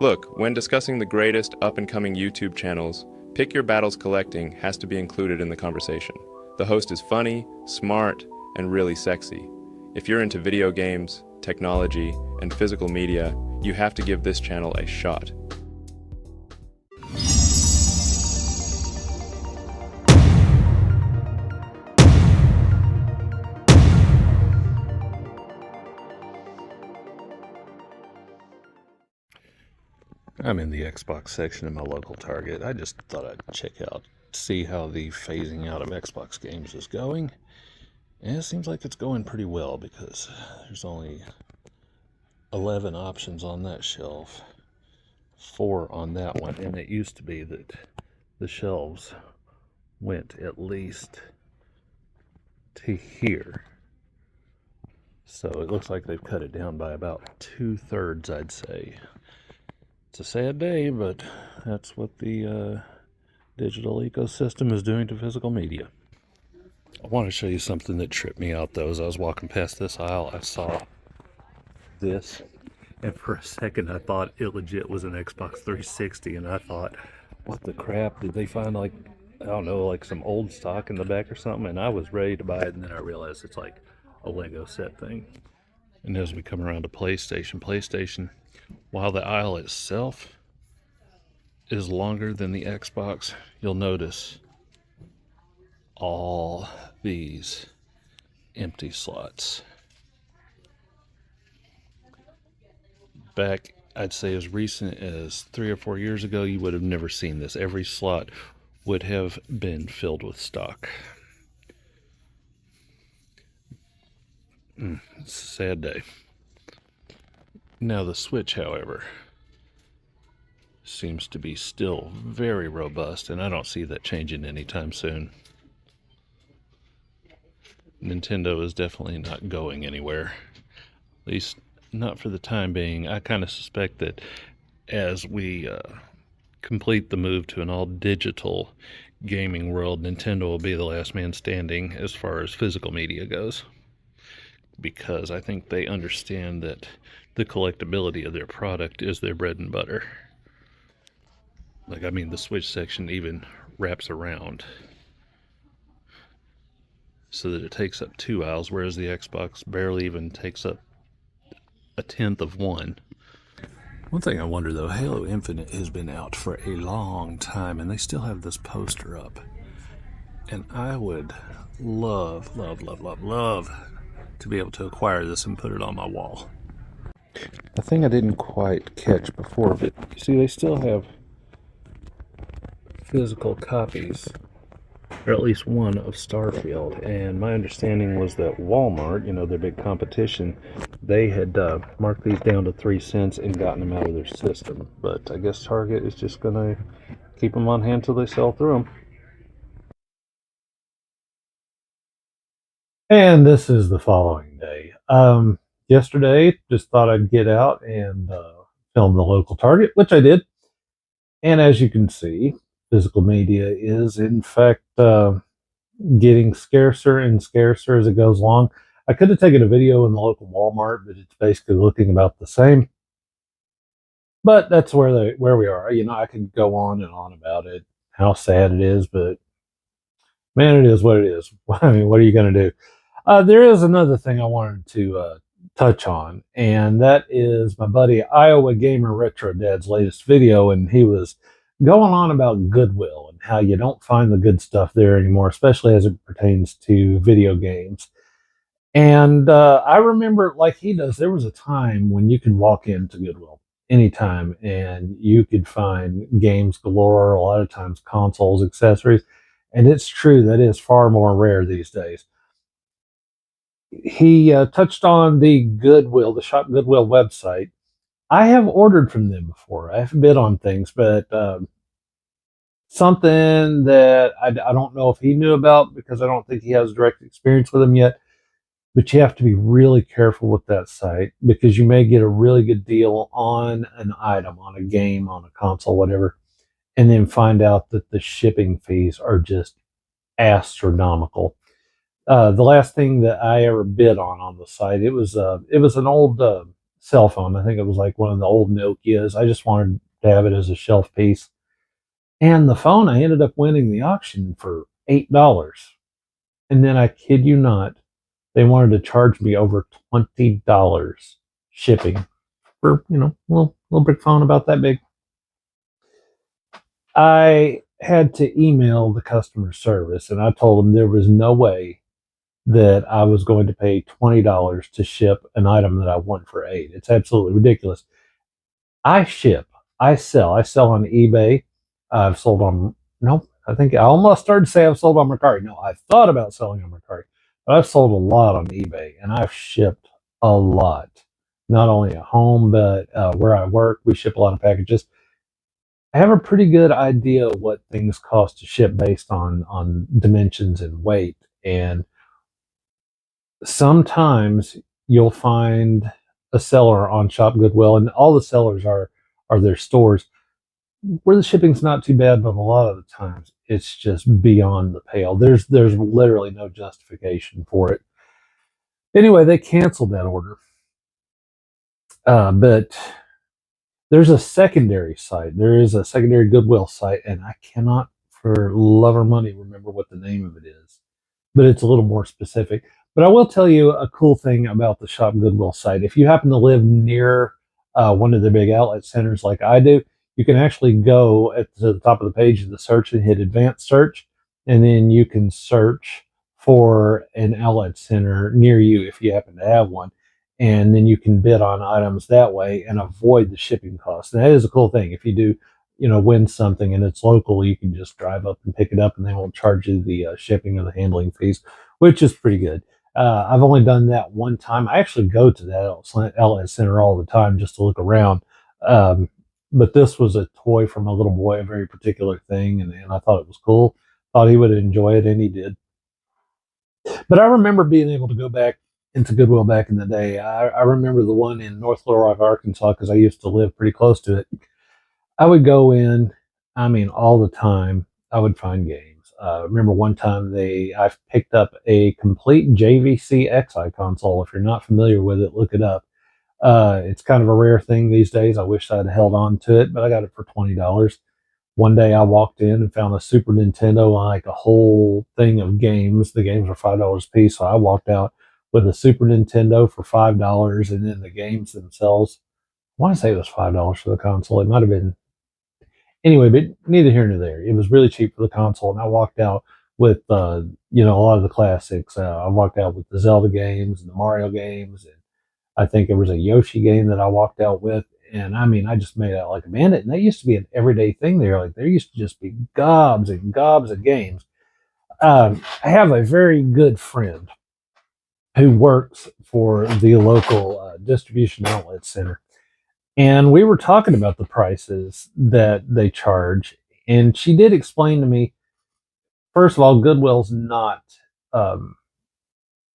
Look, when discussing the greatest up-and-coming YouTube channels, Pick Your Battles Collecting has to be included in the conversation. The host is funny, smart, and really sexy. If you're into video games, technology, and physical media, you have to give this channel a shot. I'm in the Xbox section in my local Target. I just thought I'd check out, see how the phasing out of Xbox games is going. And it seems like it's going pretty well because there's only 11 options on that shelf, 4 on that one, and it used to be that the shelves went at least to here. So it looks like they've cut it down by about 2/3, I'd say. It's a sad day, but that's what the digital ecosystem is doing to physical media. I want to show you something that tripped me out though. As I was walking past this aisle, I saw this, and for a second I thought it legit was an Xbox 360, and I thought, what the crap? Did they find, like, I don't know, like some old stock in the back or something? And I was ready to buy it, and then I realized it's like a Lego set thing. And as we come around to PlayStation, while the aisle itself is longer than the Xbox, you'll notice all these empty slots. Back, I'd say as recent as 3 or 4 years ago, you would have never seen this. Every slot would have been filled with stock. It's a sad day. Now the Switch, however, seems to be still very robust, and I don't see that changing anytime soon. Nintendo is definitely not going anywhere, at least not for the time being. I kind of suspect that as we complete the move to an all-digital gaming world, Nintendo will be the last man standing as far as physical media goes, because I think they understand that the collectability of their product is their bread and butter. Like, I mean, the Switch section even wraps around so that it takes up 2 aisles, whereas the Xbox barely even takes up a tenth of one. One thing I wonder though, Halo Infinite has been out for a long time, and they still have this poster up. And I would love to be able to acquire this and put it on my wall. The thing I didn't quite catch before, but you see, they still have physical copies, or at least one, of Starfield. And my understanding was that Walmart, their big competition, they had marked these down to 3 cents and gotten them out of their system. But I guess Target is just going to keep them on hand till they sell through them. And this is the following day. Yesterday, just thought I'd get out and film the local Target, which I did. And as you can see, physical media is, in fact, getting scarcer and scarcer as it goes along. I could have taken a video in the local Walmart, but it's basically looking about the same. But that's where we are. I could go on and on about it, how sad it is, but man, it is what it is. I mean, what are you going to do? There is another thing I wanted to touch on, and that is my buddy Iowa Gamer Retro Dad's latest video, and he was going on about Goodwill and how you don't find the good stuff there anymore, especially as it pertains to video games. And I remember, like he does, there was a time when you could walk into Goodwill anytime and you could find games galore, a lot of times consoles, accessories. And it's true, that is far more rare these days. He touched on the Goodwill, the Shop Goodwill website. I have ordered from them before. I have bid on things, but something that I don't know if he knew about, because I don't think he has direct experience with them yet. But you have to be really careful with that site, because you may get a really good deal on an item, on a game, on a console, whatever, and then find out that the shipping fees are just astronomical. The last thing that I ever bid on the site, it was an old cell phone. I think it was like one of the old Nokias. I just wanted to have it as a shelf piece. And the phone, I ended up winning the auction for $8. And then I kid you not, they wanted to charge me over $20 shipping for, a little brick phone about that big. I had to email the customer service and I told them there was no way that I was going to pay $20 to ship an item that I want for $8. It's absolutely ridiculous. I ship, I sell on eBay. I've sold on, no, I think I almost started to say I've sold on Mercari. No, I thought about selling on Mercari, but I've sold a lot on eBay and I've shipped a lot. Not only at home, but where I work, we ship a lot of packages. I have a pretty good idea of what things cost to ship based on dimensions and weight. And sometimes you'll find a seller on Shop Goodwill, and all the sellers are their stores where the shipping's not too bad, but a lot of the times it's just beyond the pale. There's literally no justification for it. Anyway, they canceled that order. But there's a secondary site. There is a secondary Goodwill site, and I cannot for love or money remember what the name of it is, but it's a little more specific. But I will tell you a cool thing about the Shop Goodwill site. If you happen to live near one of the big outlet centers like I do, you can actually go to the top of the page of the search and hit advanced search, and then you can search for an outlet center near you if you happen to have one. And then you can bid on items that way and avoid the shipping costs. And that is a cool thing. If you do, win something and it's local, you can just drive up and pick it up and they won't charge you the shipping or the handling fees, which is pretty good. I've only done that one time. I actually go to that outlet center all the time just to look around. But this was a toy from a little boy, a very particular thing, and I thought it was cool. Thought he would enjoy it, and he did. But I remember being able to go back into Goodwill back in the day. I remember the one in North Little Rock, Arkansas, because I used to live pretty close to it. I would go in, all the time. I would find games. Remember one time I picked up a complete JVC XI console. If you're not familiar with it, look it up. It's kind of a rare thing these days. I wish I'd held on to it, but I got it for $20. One day I walked in and found a Super Nintendo, like a whole thing of games. The games were $5 a piece, so I walked out with a Super Nintendo for $5, and then the games themselves, I want to say it was $5 for the console. It might have been. Anyway, but neither here nor there. It was really cheap for the console, and I walked out with, a lot of the classics. I walked out with the Zelda games and the Mario games, and I think there was a Yoshi game that I walked out with. And I just made out like a bandit. And that used to be an everyday thing there. Like there used to just be gobs and gobs of games. I have a very good friend who works for the local distribution outlet center. And we were talking about the prices that they charge. And she did explain to me, first of all, Goodwill's not,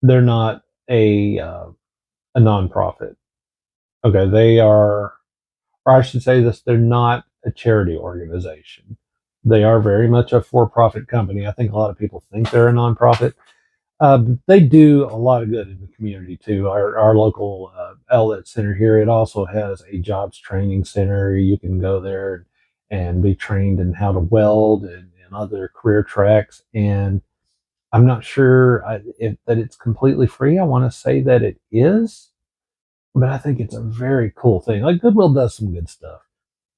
they're not a nonprofit. Okay, they are, or I should say this, they're not a charity organization. They are very much a for-profit company. I think a lot of people think they're a nonprofit. They do a lot of good in the community too. Our local outlet center here, it also has a jobs training center. You can go there and be trained in how to weld and other career tracks. And I'm not sure that it's completely free. I want to say that it is, but I think it's a very cool thing. Like Goodwill does some good stuff,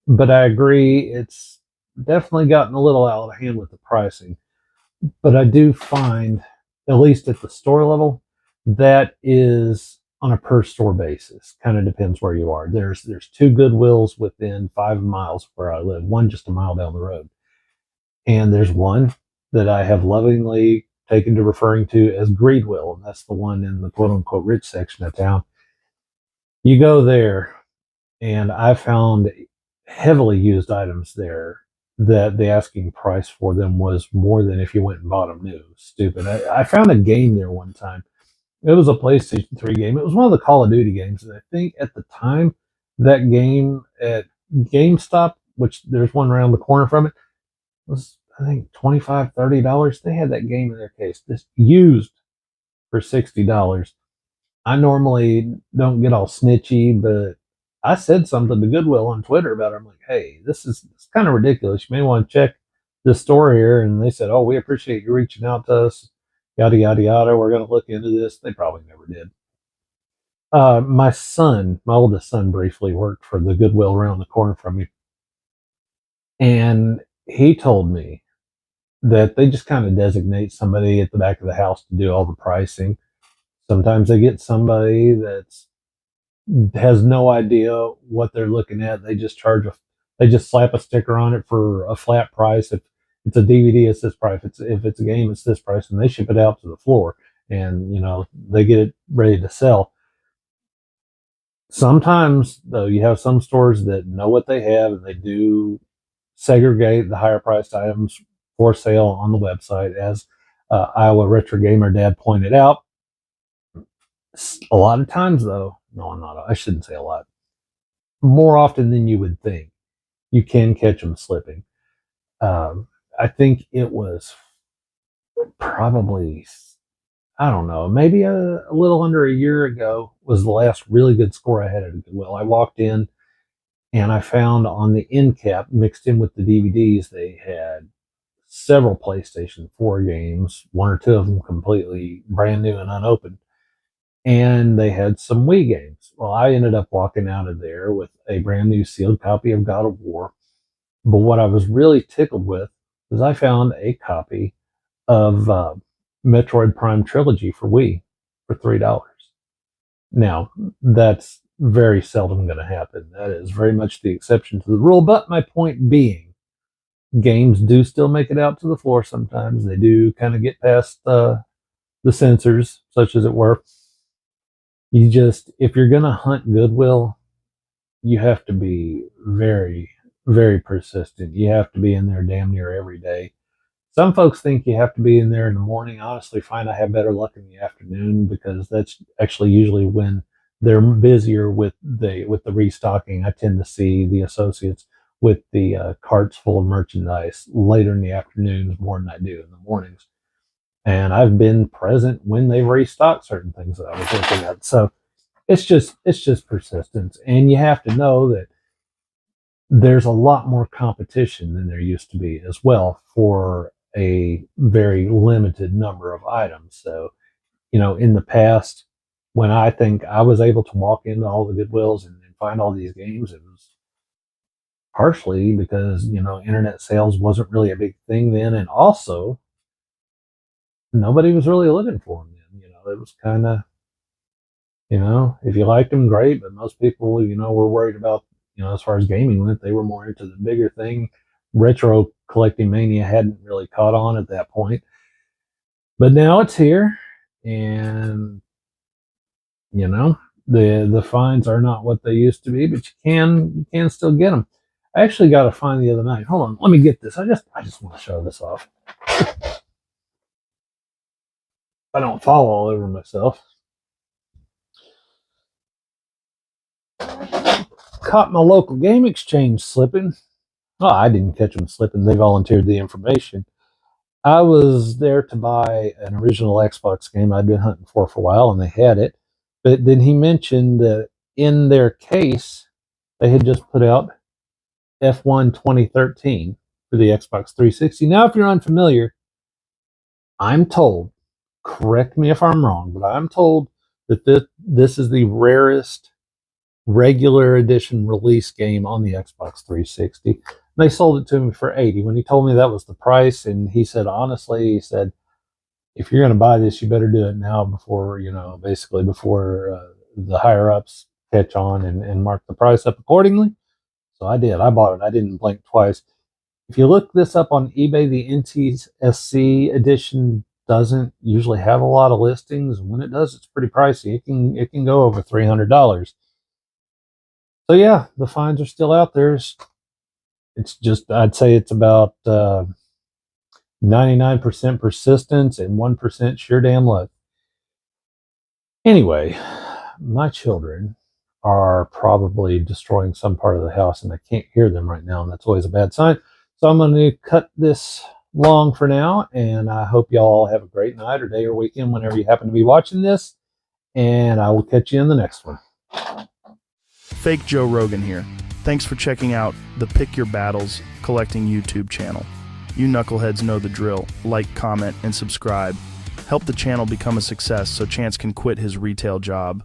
but I agree it's definitely gotten a little out of hand with the pricing. But I do find, at least at the store level, that is on a per store basis. Kind of depends where you are. There's two Goodwills within 5 miles where I live, one just a mile down the road. And there's one that I have lovingly taken to referring to as Greedwill, and that's the one in the quote unquote rich section of town. You go there, and I found heavily used items there that the asking price for them was more than if you went and bought them new. Stupid. I found a game there one time. It was a PlayStation 3 game. It was one of the Call of Duty games. And I think at the time, that game at GameStop, which there's one around the corner from it, was, I think, $25, $30. They had that game in their case. This used for $60. I normally don't get all snitchy, but I said something to Goodwill on Twitter about it. I'm like, hey, this is kind of ridiculous. You may want to check this store here. And they said, oh, we appreciate you reaching out to us. Yada, yada, yada. We're going to look into this. They probably never did. My son, my oldest son, briefly worked for the Goodwill around the corner from me. And he told me that they just kind of designate somebody at the back of the house to do all the pricing. Sometimes they get somebody that's has no idea what they're looking at. They just slap a sticker on it for a flat price. If it's a DVD, it's this price. If it's a game, it's this price, and they ship it out to the floor, and they get it ready to sell. Sometimes, though, you have some stores that know what they have, and they do segregate the higher priced items for sale on the website, as Iowa Retro Gamer Dad pointed out. A lot of times, though, no, not. I shouldn't say a lot. More often than you would think, you can catch them slipping. I think it was probably, I don't know, maybe a little under a year ago was the last really good score I had at Goodwill. I walked in and I found on the end cap, mixed in with the DVDs, they had several PlayStation 4 games, one or two of them completely brand new and unopened. And they had some Wii games. Well, I ended up walking out of there with a brand new sealed copy of God of War. But what I was really tickled with was I found a copy of Metroid Prime Trilogy for Wii for $3. Now, that's very seldom going to happen. That is very much the exception to the rule. But my point being, games do still make it out to the floor sometimes. They do kind of get past the censors, such as it were. If you're going to hunt Goodwill, you have to be very, very persistent. You have to be in there damn near every day. Some folks think you have to be in there in the morning. I honestly find I have better luck in the afternoon, because that's actually usually when they're busier with the restocking. I tend to see the associates with the carts full of merchandise later in the afternoons more than I do in the mornings. And I've been present when they've restocked certain things that I was looking at. So it's just persistence. And you have to know that there's a lot more competition than there used to be as well for a very limited number of items. So, in the past, when I think I was able to walk into all the Goodwills and find all these games, it was partially because, internet sales wasn't really a big thing then. And also, nobody was really looking for them then. It was kind of, if you liked them, great. But most people, were worried about, as far as gaming went, they were more into the bigger thing. Retro collecting mania hadn't really caught on at that point. But now it's here. And, the fines are not what they used to be, but you can still get them. I actually got a fine the other night. Hold on, let me get this. I just want to show this off. I don't fall all over myself. Caught my local game exchange slipping. Oh, I didn't catch them slipping. They volunteered the information. I was there to buy an original Xbox game I'd been hunting for a while, and they had it. But then he mentioned that in their case, they had just put out F1 2013 for the Xbox 360. Now, if you're unfamiliar, I'm told, correct me if I'm wrong, but I'm told that this is the rarest regular edition release game on the Xbox 360. They sold it to me for $80. When he told me that was the price, and he said, honestly, if you're going to buy this, you better do it now before, before the higher ups catch on and mark the price up accordingly. So I did. I bought it. I didn't blink twice. If you look this up on eBay, the NTSC edition doesn't usually have a lot of listings. When it does, it's pretty pricey. It can go over $300. So yeah, the fines are still out there. It's just, I'd say it's about 99% persistence and 1% sure damn luck. Anyway, my children are probably destroying some part of the house, and I can't hear them right now, and that's always a bad sign. So I'm going to cut this long for now, and I hope y'all have a great night or day or weekend whenever you happen to be watching this. and I will catch you in the next one. Fake Joe Rogan here. Thanks for checking out the Pick Your Battles Collecting YouTube channel. You knuckleheads know the drill. Like, comment, and subscribe. Help the channel become a success so Chance can quit his retail job.